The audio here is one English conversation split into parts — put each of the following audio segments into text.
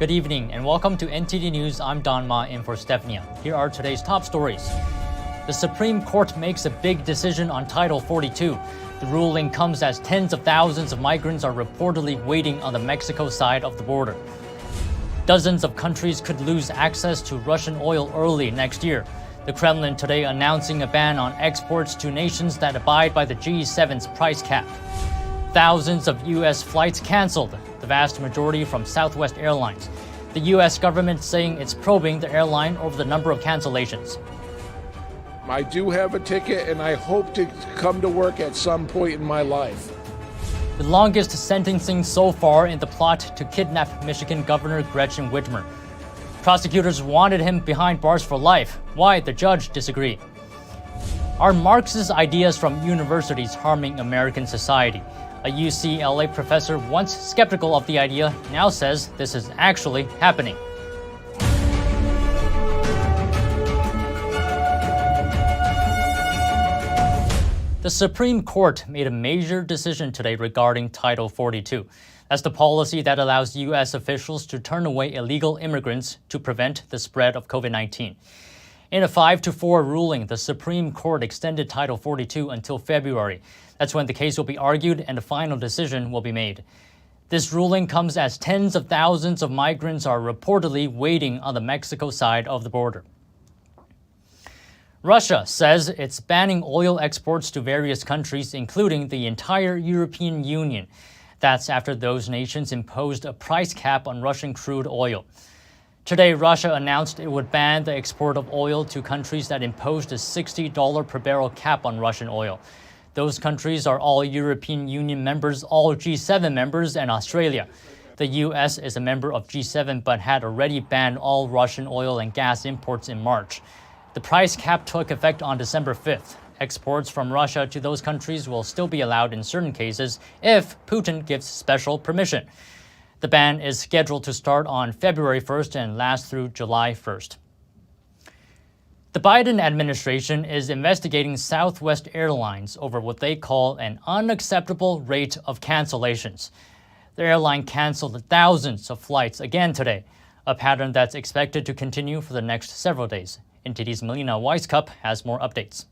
Good evening and welcome to NTD News. I'm Don Ma in for Stefania. Here are today's top stories. The Supreme Court makes a big decision on Title 42. The ruling comes as tens of thousands of migrants are reportedly waiting on the Mexico side of the border. Dozens of countries could lose access to Russian oil early next year. The Kremlin today announcing a ban on exports to nations that abide by the G7's price cap. Thousands of U.S. flights canceled, the vast majority from Southwest Airlines. The U.S. government saying it's probing the airline over the number of cancellations. I do have a ticket and I hope to come to work at some point in my life. The longest sentencing so far in the plot to kidnap Michigan Governor Gretchen Whitmer. Prosecutors wanted him behind bars for life. Why? The judge disagreed. Are Marxist ideas from universities harming American society? A UCLA professor, once skeptical of the idea, now says this is actually happening. The Supreme Court made a major decision today regarding Title 42. That's the policy that allows U.S. officials to turn away illegal immigrants to prevent the spread of COVID-19. In a 5-4 ruling, the Supreme Court extended Title 42 until February. That's when the case will be argued and a final decision will be made. This ruling comes as tens of thousands of migrants are reportedly waiting on the Mexico side of the border. Russia says it's banning oil exports to various countries, including the entire European Union. That's after those nations imposed a price cap on Russian crude oil. Today, Russia announced it would ban the export of oil to countries that imposed a $60 per barrel cap on Russian oil. Those countries are all European Union members, all G7 members, and Australia. The U.S. is a member of G7 but had already banned all Russian oil and gas imports in March. The price cap took effect on December 5th. Exports from Russia to those countries will still be allowed in certain cases if Putin gives special permission. The ban is scheduled to start on February 1st and last through July 1st. The Biden administration is investigating Southwest Airlines over what they call an unacceptable rate of cancellations. The airline canceled thousands of flights again today, a pattern that's expected to continue for the next several days. NTD's Melina Weiskup has more updates.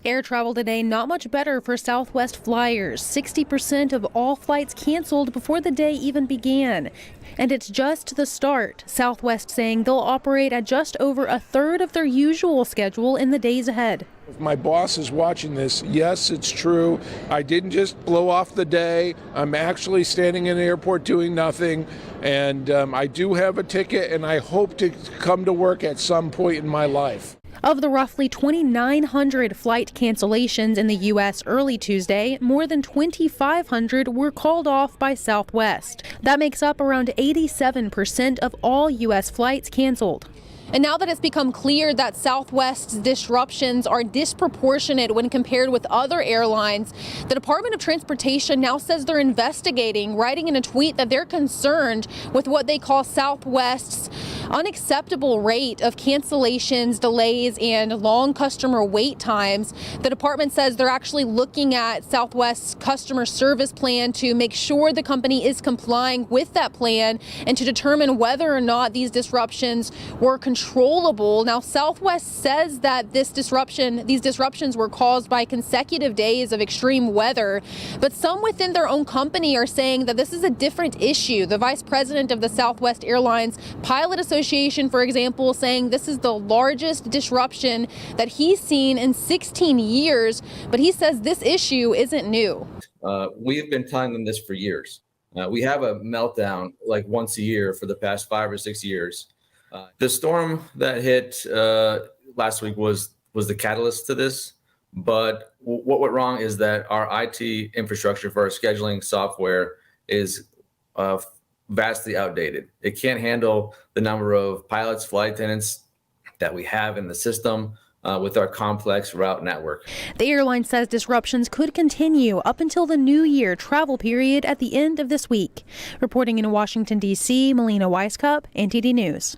Air travel today not much better for Southwest flyers. 60% of all flights canceled before the day even began. And it's just the start. Southwest saying they'll operate at just over a third of their usual schedule in the days ahead. If my boss is watching this, yes, it's true. I didn't just blow off the day. I'm actually standing in the airport doing nothing. And I do have a ticket and I hope to come to work at some point in my life. Of the roughly 2,900 flight cancellations in the U.S. early Tuesday, more than 2,500 were called off by Southwest. That makes up around 87% of all U.S. flights canceled. And now that it's become clear that Southwest's disruptions are disproportionate when compared with other airlines, the Department of Transportation now says they're investigating, writing in a tweet that they're concerned with what they call Southwest's unacceptable rate of cancellations, delays, and long customer wait times. The department says they're actually looking at Southwest's customer service plan to make sure the company is complying with that plan and to determine whether or not these disruptions were controllable. Now, Southwest says that these disruptions were caused by consecutive days of extreme weather, but some within their own company are saying that this is a different issue. The vice president of the Southwest Airlines Pilot Association, for example, saying this is the largest disruption that he's seen in 16 years, but he says this issue isn't new. We have been telling them this for years. We have a meltdown like once a year for the past 5 or 6 years. The storm that hit last week was the catalyst to this. But what went wrong is that our IT infrastructure for our scheduling software is vastly outdated. It can't handle the number of pilots, flight attendants that we have in the system with our complex route network. The airline says disruptions could continue up until the New Year travel period at the end of this week. Reporting in Washington, D.C., Melina Weiskup, NTD News.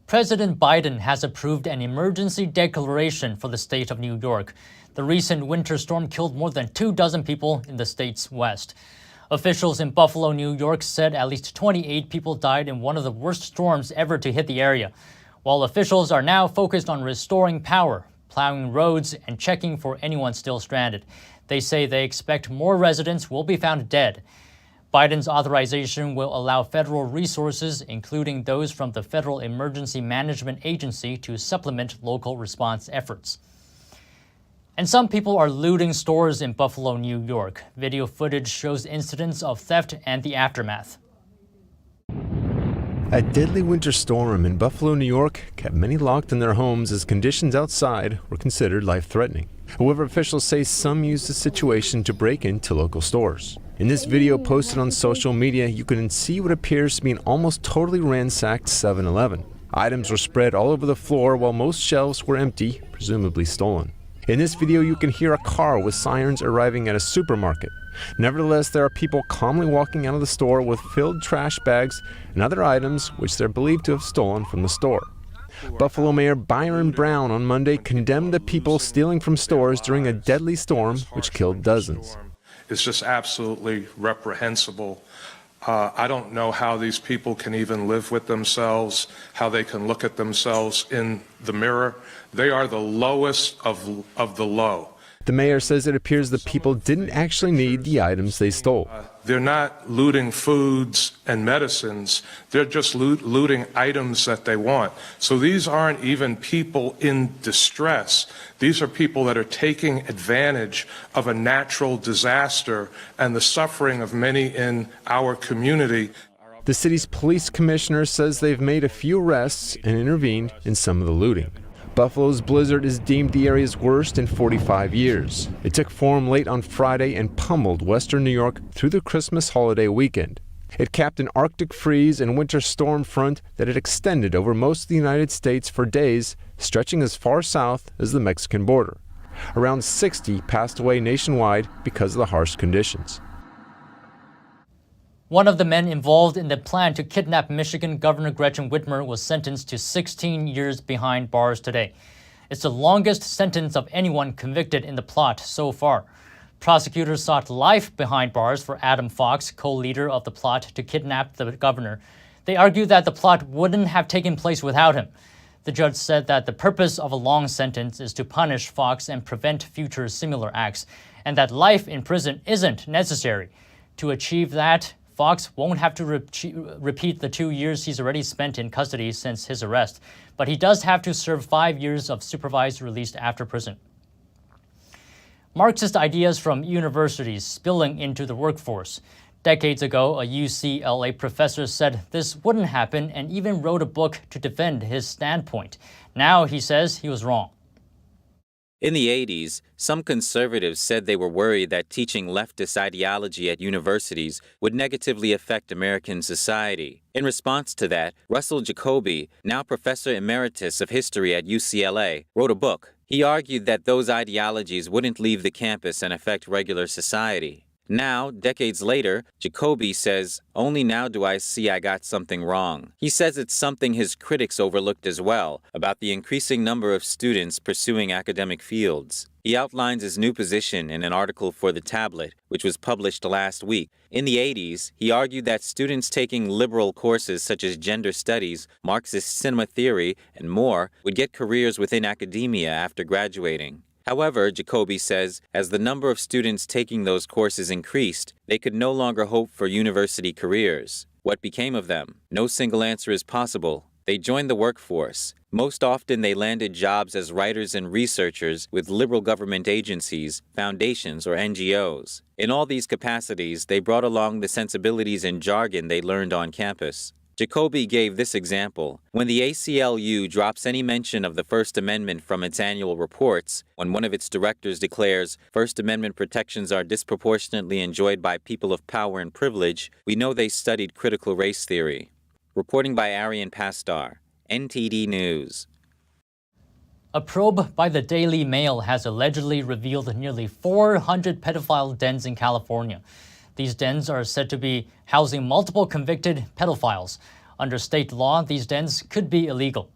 President Biden has approved an emergency declaration for the state of New York. The recent winter storm killed more than 24 people in the state's west. Officials in Buffalo, New York said at least 28 people died in one of the worst storms ever to hit the area, while officials are now focused on restoring power, plowing roads, and checking for anyone still stranded. They say they expect more residents will be found dead. Biden's authorization will allow federal resources, including those from the Federal Emergency Management Agency, to supplement local response efforts. And some people are looting stores in Buffalo, New York. Video footage shows incidents of theft and the aftermath. A deadly winter storm in Buffalo, New York kept many locked in their homes as conditions outside were considered life-threatening. However, officials say some used the situation to break into local stores. In this video posted on social media, you can see what appears to be an almost totally ransacked 7-Eleven. Items were spread all over the floor while most shelves were empty, presumably stolen. In this video, you can hear a car with sirens arriving at a supermarket. Nevertheless, there are people calmly walking out of the store with filled trash bags and other items which they're believed to have stolen from the store. Buffalo Mayor Byron Brown on Monday condemned the people stealing from stores during a deadly storm which killed dozens. It's just absolutely reprehensible. I don't know how these people can even live with themselves, how they can look at themselves in the mirror. They are the lowest of the low. The mayor says it appears the people didn't actually need the items they stole. They're not looting foods and medicines. They're just looting items that they want. So these aren't even people in distress. These are people that are taking advantage of a natural disaster and the suffering of many in our community. The city's police commissioner says they've made a few arrests and intervened in some of the looting. Buffalo's blizzard is deemed the area's worst in 45 years. It took form late on Friday and pummeled western New York through the Christmas holiday weekend. It capped an Arctic freeze and winter storm front that had extended over most of the United States for days, stretching as far south as the Mexican border. Around 60 passed away nationwide because of the harsh conditions. One of the men involved in the plan to kidnap Michigan Governor Gretchen Whitmer was sentenced to 16 years behind bars today. It's the longest sentence of anyone convicted in the plot so far. Prosecutors sought life behind bars for Adam Fox, co-leader of the plot to kidnap the governor. They argued that the plot wouldn't have taken place without him. The judge said that the purpose of a long sentence is to punish Fox and prevent future similar acts, and that life in prison isn't necessary. To achieve that, Fox won't have to repeat the 2 years he's already spent in custody since his arrest, but he does have to serve 5 years of supervised release after prison. Marxist ideas from universities spilling into the workforce. Decades ago, a UCLA professor said this wouldn't happen and even wrote a book to defend his standpoint. Now he says he was wrong. In the 80s, some conservatives said they were worried that teaching leftist ideology at universities would negatively affect American society. In response to that, Russell Jacoby, now professor emeritus of history at UCLA, wrote a book. He argued that those ideologies wouldn't leave the campus and affect regular society. Now, decades later, Jacoby says, "Only now do I see I got something wrong." He says it's something his critics overlooked as well, about the increasing number of students pursuing academic fields. He outlines his new position in an article for The Tablet, which was published last week. In the 80s, he argued that students taking liberal courses such as gender studies, Marxist cinema theory, and more would get careers within academia after graduating. However, Jacoby says, as the number of students taking those courses increased, they could no longer hope for university careers. What became of them? No single answer is possible. They joined the workforce. Most often, they landed jobs as writers and researchers with liberal government agencies, foundations, or NGOs. In all these capacities, they brought along the sensibilities and jargon they learned on campus. Jacoby gave this example. When the ACLU drops any mention of the First Amendment from its annual reports, when one of its directors declares First Amendment protections are disproportionately enjoyed by people of power and privilege, we know they studied critical race theory. Reporting by Arian Pastar, NTD News. A probe by the Dailymail has allegedly revealed nearly 400 pedophile dens in California. These dens are said to be housing multiple convicted pedophiles. Under state law, these dens could be illegal.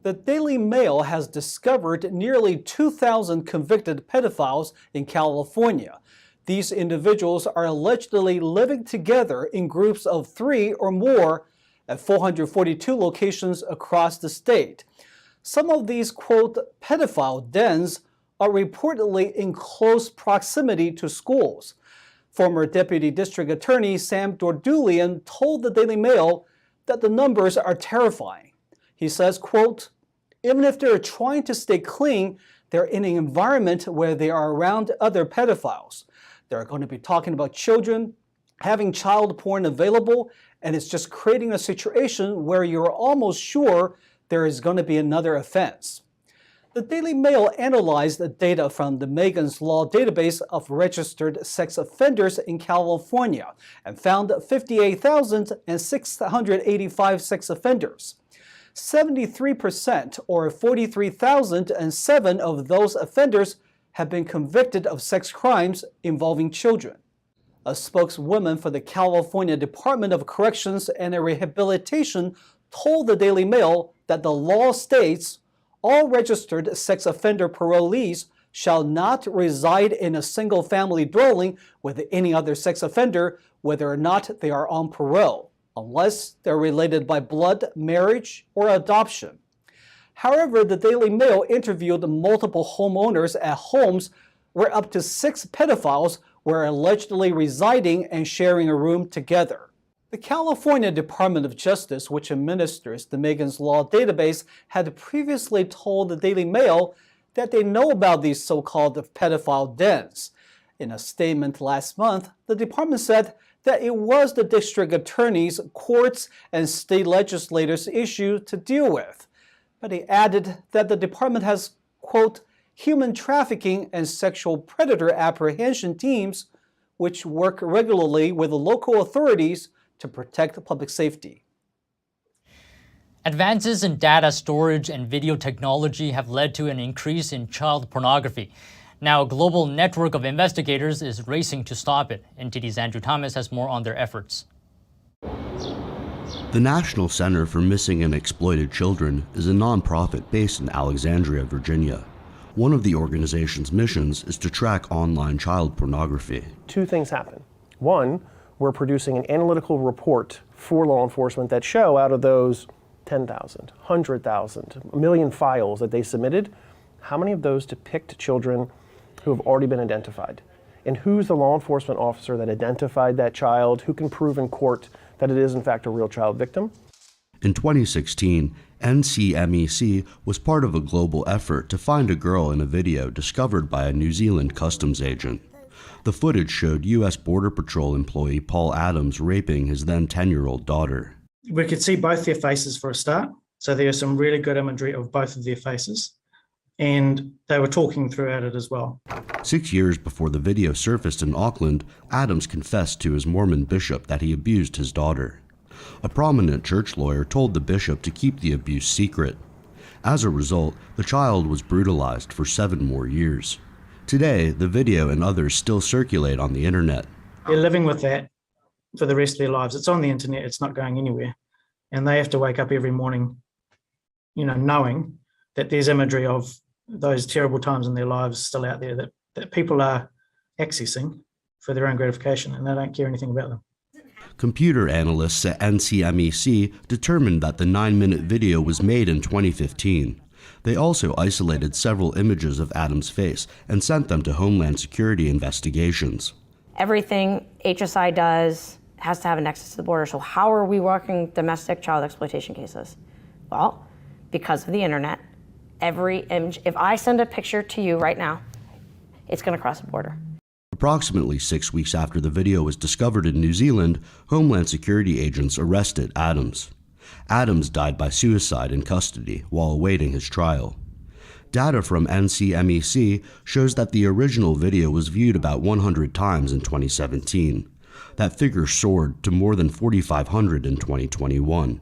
The Daily Mail has discovered nearly 2,000 convicted pedophiles in California. These individuals are allegedly living together in groups of 3 or more at 442 locations across the state. Some of these, quote, pedophile dens are reportedly in close proximity to schools. Former Deputy District Attorney Sam Dordulian told the Daily Mail that the numbers are terrifying. He says, quote, even if they're trying to stay clean, they're in an environment where they are around other pedophiles. They're going to be talking about children, having child porn available, and it's just creating a situation where you're almost sure there is going to be another offense. The Daily Mail analyzed the data from the Megan's Law database of registered sex offenders in California and found 58,685 sex offenders. 73%, or 43,007 of those offenders have been convicted of sex crimes involving children. A spokeswoman for the California Department of Corrections and Rehabilitation told the Daily Mail that the law states all registered sex offender parolees shall not reside in a single-family dwelling with any other sex offender, whether or not they are on parole, unless they're related by blood, marriage, or adoption. However, the Daily Mail interviewed multiple homeowners at homes where up to 6 pedophiles were allegedly residing and sharing a room together. The California Department of Justice, which administers the Megan's Law database, had previously told the Daily Mail that they know about these so-called pedophile dens. In a statement last month, the department said that it was the district attorneys, courts, and state legislators' issue to deal with. But he added that the department has, quote, human trafficking and sexual predator apprehension teams, which work regularly with the local authorities to protect public safety. Advances in data storage and video technology have led to an increase in child pornography. Now, a global network of investigators is racing to stop it. NTD's Andrew Thomas has more on their efforts. The National Center for Missing and Exploited Children is a nonprofit based in Alexandria, Virginia. One of the organization's missions is to track online child pornography. 2 things happen. One, we're producing an analytical report for law enforcement that show out of those 10,000, 100,000, a million files that they submitted, how many of those depict children who have already been identified? And who's the law enforcement officer that identified that child, who can prove in court that it is in fact a real child victim? In 2016, NCMEC was part of a global effort to find a girl in a video discovered by a New Zealand customs agent. The footage showed U.S. Border Patrol employee Paul Adams raping his then 10-year-old daughter. We could see both their faces for a start, so there was some really good imagery of both of their faces, and they were talking throughout it as well. 6 years before the video surfaced in Auckland, Adams confessed to his Mormon bishop that he abused his daughter. A prominent church lawyer told the bishop to keep the abuse secret. As a result, the child was brutalized for 7 more years. Today, the video and others still circulate on the internet. They're living with that for the rest of their lives. It's on the internet, it's not going anywhere. And they have to wake up every morning, knowing that there's imagery of those terrible times in their lives still out there that people are accessing for their own gratification, and they don't care anything about them. Computer analysts at NCMEC determined that the 9-minute video was made in 2015. They also isolated several images of Adam's face and sent them to Homeland Security investigations. Everything HSI does has to have a nexus to the border. So how are we working domestic child exploitation cases? Well, because of the internet, every image, if I send a picture to you right now, it's going to cross the border. Approximately 6 weeks after the video was discovered in New Zealand, Homeland Security agents arrested Adams. Adams died by suicide in custody while awaiting his trial. Data from NCMEC shows that the original video was viewed about 100 times in 2017. That figure soared to more than 4,500 in 2021.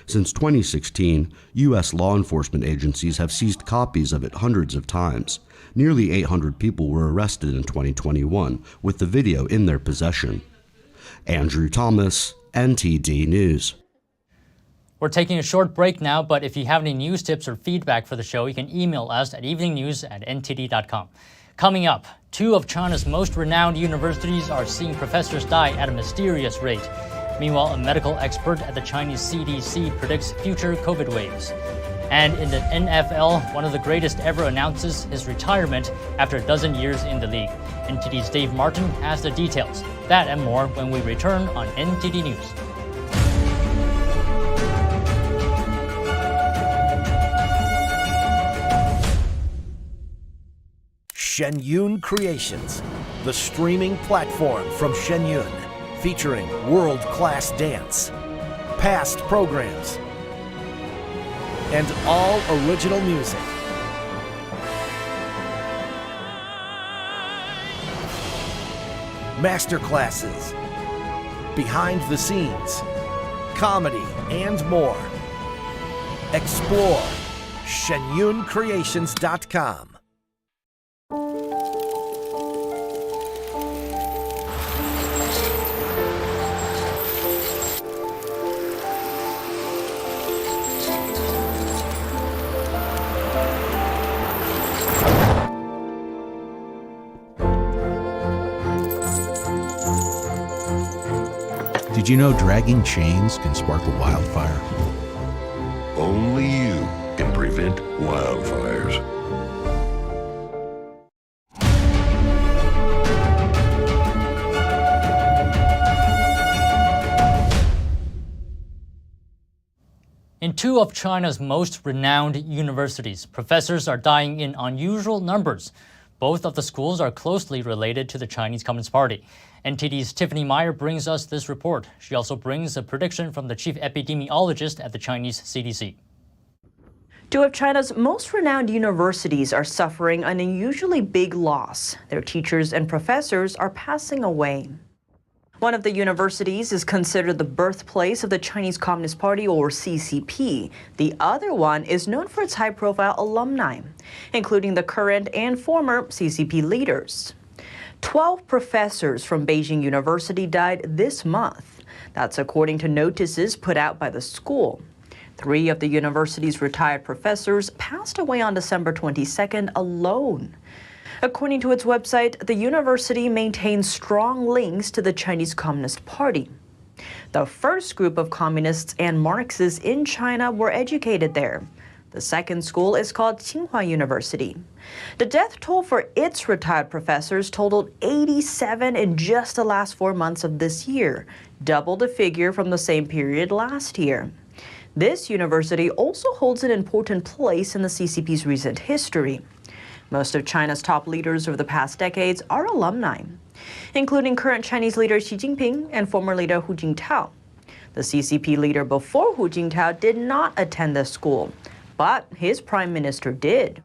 Since 2016, U.S. law enforcement agencies have seized copies of it hundreds of times. Nearly 800 people were arrested in 2021 with the video in their possession. Andrew Thomas, NTD News. We're taking a short break now, but if you have any news tips or feedback for the show, you can email us at eveningnews@ntd.com. Coming up, Two of China's most renowned universities are seeing professors die at a mysterious rate. Meanwhile, a medical expert at the Chinese CDC predicts future COVID waves. And in the NFL, one of the greatest ever announces his retirement after a dozen years in the league. NTD's Dave Martin has the details. That and more when we return on NTD News. Shen Yun Creations, the streaming platform from Shen Yun, featuring world-class dance, past programs, and all original music. Masterclasses, behind the scenes, comedy, and more. Explore shenyuncreations.com. Did you know dragging chains can spark a wildfire? Only you can prevent wildfires. In two of China's most renowned universities, professors are dying in unusual numbers. Both of the schools are closely related to the Chinese Communist Party. NTD's Tiffany Meyer brings us this report. She also brings a prediction from the chief epidemiologist at the Chinese CDC. Two of China's most renowned universities are suffering an unusually big loss. Their teachers and professors are passing away. One of the universities is considered the birthplace of the Chinese Communist Party, or CCP. The other one is known for its high-profile alumni, including the current and former CCP leaders. 12 professors from Beijing University died this month. That's according to notices put out by the school. 3 of the university's retired professors passed away on December 22nd alone. According to its website, the university maintains strong links to the Chinese Communist Party. The first group of communists and Marxists in China were educated there. The second school is called Tsinghua University. The death toll for its retired professors totaled 87 in just the last 4 months of this year, double the figure from the same period last year. This university also holds an important place in the CCP's recent history. Most of China's top leaders over the past decades are alumni, including current Chinese leader Xi Jinping and former leader Hu Jintao. The CCP leader before Hu Jintao did not attend the school, but his prime minister did.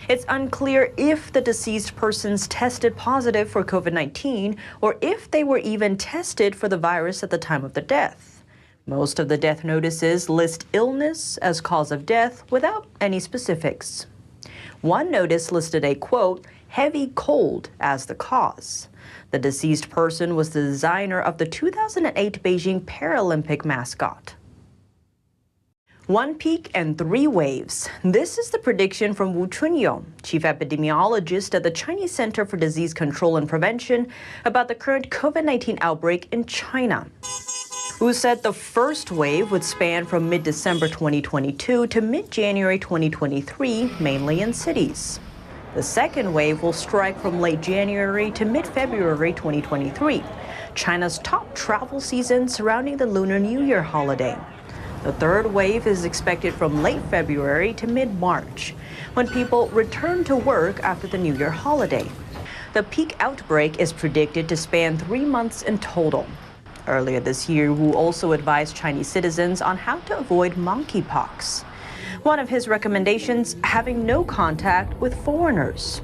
It's unclear if the deceased persons tested positive for COVID-19 or if they were even tested for the virus at the time of the death. Most of the death notices list illness as cause of death without any specifics. One notice listed a, quote, heavy cold as the cause. The deceased person was the designer of the 2008 Beijing Paralympic mascot. 1 peak and 3 waves. This is the prediction from Wu Chunyong, chief epidemiologist at the Chinese Center for Disease Control and Prevention, about the current COVID-19 outbreak in China. Wu said the first wave would span from mid-December 2022 to mid-January 2023, mainly in cities. The second wave will strike from late January to mid-February 2023, China's top travel season surrounding the Lunar New Year holiday. The third wave is expected from late February to mid-March, when people return to work after the New Year holiday. The peak outbreak is predicted to span 3 months in total. Earlier this year, Wu also advised Chinese citizens on how to avoid monkeypox. One of his recommendations, having no contact with foreigners.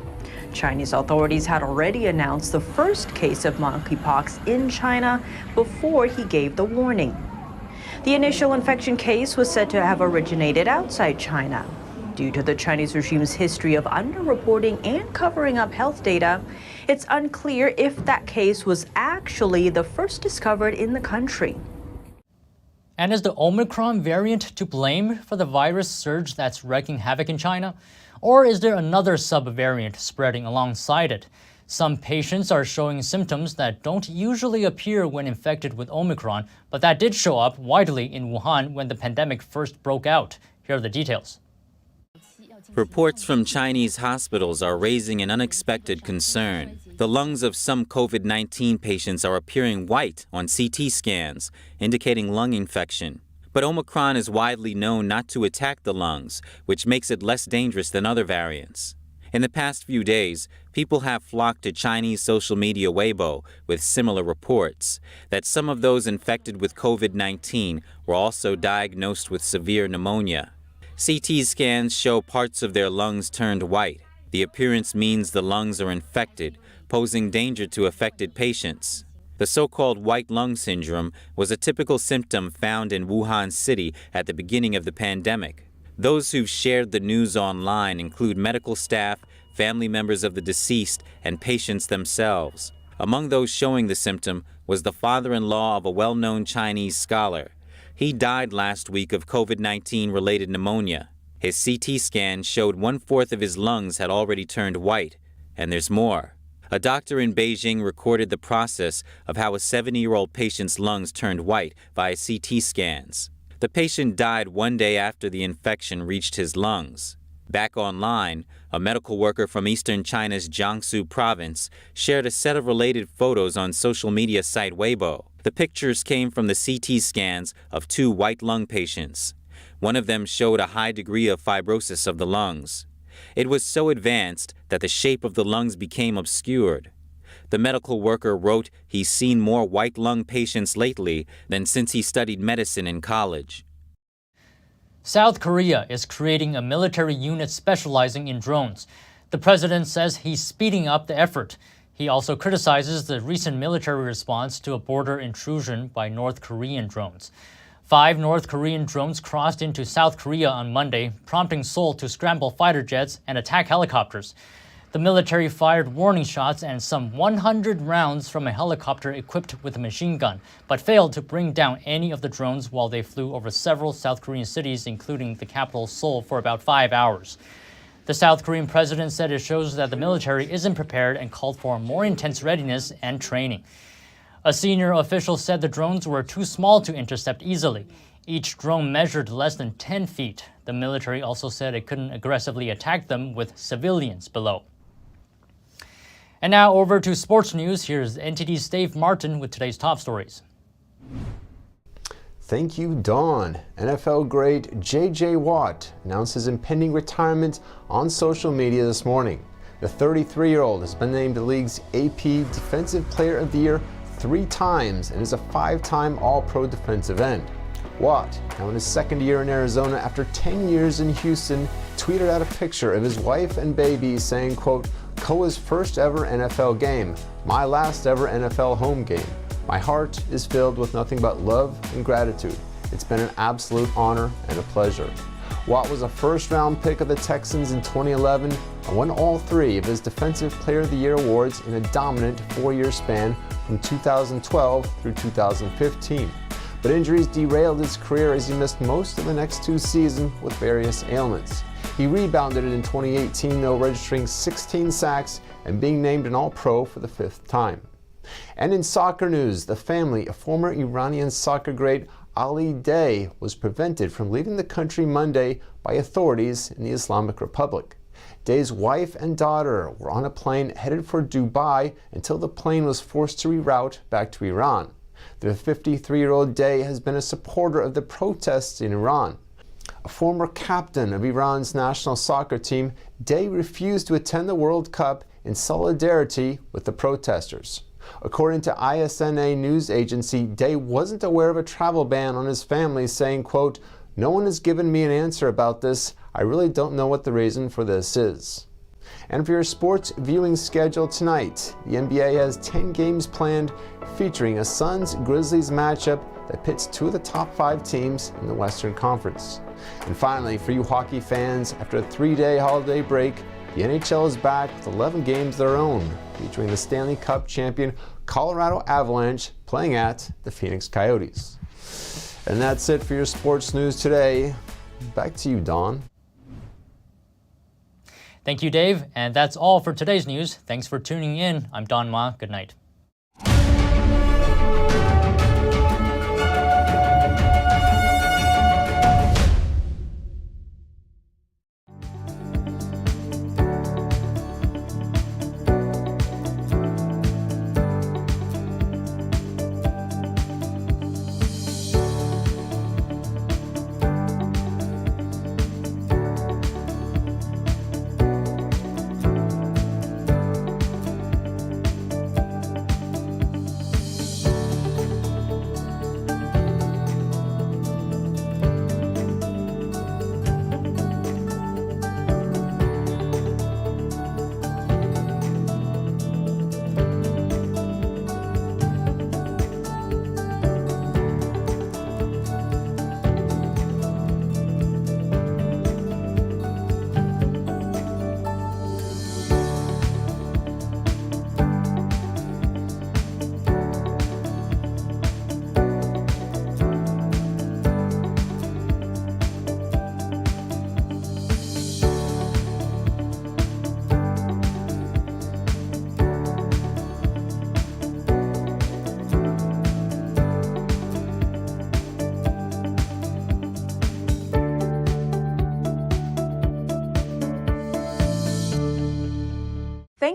Chinese authorities had already announced the first case of monkeypox in China before he gave the warning. The initial infection case was said to have originated outside China. Due to the Chinese regime's history of underreporting and covering up health data, it's unclear if that case was actually the first discovered in the country. And is the Omicron variant to blame for the virus surge that's wreaking havoc in China? Or is there another sub-variant spreading alongside it? Some patients are showing symptoms that don't usually appear when infected with Omicron, but that did show up widely in Wuhan when the pandemic first broke out. Here are the details. Reports from Chinese hospitals are raising an unexpected concern. The lungs of some COVID-19 patients are appearing white on CT scans, indicating lung infection. But Omicron is widely known not to attack the lungs, which makes it less dangerous than other variants. In the past few days, people have flocked to Chinese social media Weibo with similar reports that some of those infected with COVID-19 were also diagnosed with severe pneumonia. CT scans show parts of their lungs turned white. The appearance means the lungs are infected, posing danger to affected patients. The so-called white lung syndrome was a typical symptom found in Wuhan City at the beginning of the pandemic. Those who've shared the news online include medical staff, family members of the deceased, and patients themselves. Among those showing the symptom was the father-in-law of a well-known Chinese scholar. He died last week of COVID-19 related pneumonia. His CT scan showed 1/4 of his lungs had already turned white, and there's more. A doctor in Beijing recorded the process of how a 70-year-old patient's lungs turned white via CT scans. The patient died 1 day after the infection reached his lungs. Back online, a medical worker from eastern China's Jiangsu province shared a set of related photos on social media site Weibo. The pictures came from the CT scans of 2 white lung patients. One of them showed a high degree of fibrosis of the lungs. It was so advanced that the shape of the lungs became obscured. The medical worker wrote he's seen more white lung patients lately than since he studied medicine in college. South Korea is creating a military unit specializing in drones. The president says he's speeding up the effort. He also criticizes the recent military response to a border intrusion by North Korean drones. 5 North Korean drones crossed into South Korea on Monday, prompting Seoul to scramble fighter jets and attack helicopters. The military fired warning shots and some 100 rounds from a helicopter equipped with a machine gun, but failed to bring down any of the drones while they flew over several South Korean cities, including the capital Seoul, for about 5 hours. The South Korean president said it shows that the military isn't prepared and called for more intense readiness and training. A senior official said the drones were too small to intercept easily. Each drone measured less than 10 feet. The military also said it couldn't aggressively attack them with civilians below. And now over to sports news. Here's NTD's Dave Martin with today's top stories. Thank you, Dawn. NFL great J.J. Watt announced his impending retirement on social media this morning. The 33-year-old has been named the league's AP Defensive Player of the Year 3 times and is a 5-time All-Pro defensive end. Watt, now in his 2nd year in Arizona after 10 years in Houston, tweeted out a picture of his wife and baby saying, quote, "Koa's first ever NFL game, my last ever NFL home game. My heart is filled with nothing but love and gratitude. It's been an absolute honor and a pleasure." Watt was a first-round pick of the Texans in 2011 and won all 3 of his Defensive Player of the Year awards in a dominant 4-year span from 2012 through 2015. But injuries derailed his career as he missed most of the next 2 seasons with various ailments. He rebounded it in 2018, though, registering 16 sacks and being named an All-Pro for the 5th time. And in soccer news, the family of former Iranian soccer great Ali Day was prevented from leaving the country Monday by authorities in the Islamic Republic. Day's wife and daughter were on a plane headed for Dubai until the plane was forced to reroute back to Iran. The 53-year-old Day has been a supporter of the protests in Iran. A former captain of Iran's national soccer team, Day refused to attend the World Cup in solidarity with the protesters. According to ISNA news agency, Day wasn't aware of a travel ban on his family, saying, quote, "No one has given me an answer about this. I really don't know what the reason for this is." And for your sports viewing schedule tonight, the NBA has 10 games planned featuring a Suns-Grizzlies matchup that pits 2 of the top 5 teams in the Western Conference. And finally, for you hockey fans, after a 3-day holiday break, the NHL is back with 11 games of their own, featuring the Stanley Cup champion Colorado Avalanche playing at the Phoenix Coyotes. And that's it for your sports news today. Back to you, Dawn. Thank you, Dave. And that's all for today's news. Thanks for tuning in. I'm Don Ma. Good night.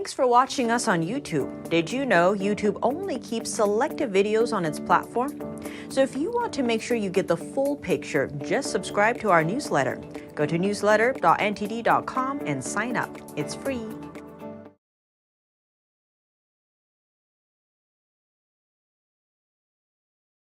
Thanks for watching us on YouTube. Did you know YouTube only keeps selected videos on its platform? So if you want to make sure you get the full picture, just subscribe to our newsletter. Go to newsletter.ntd.com and sign up. It's free.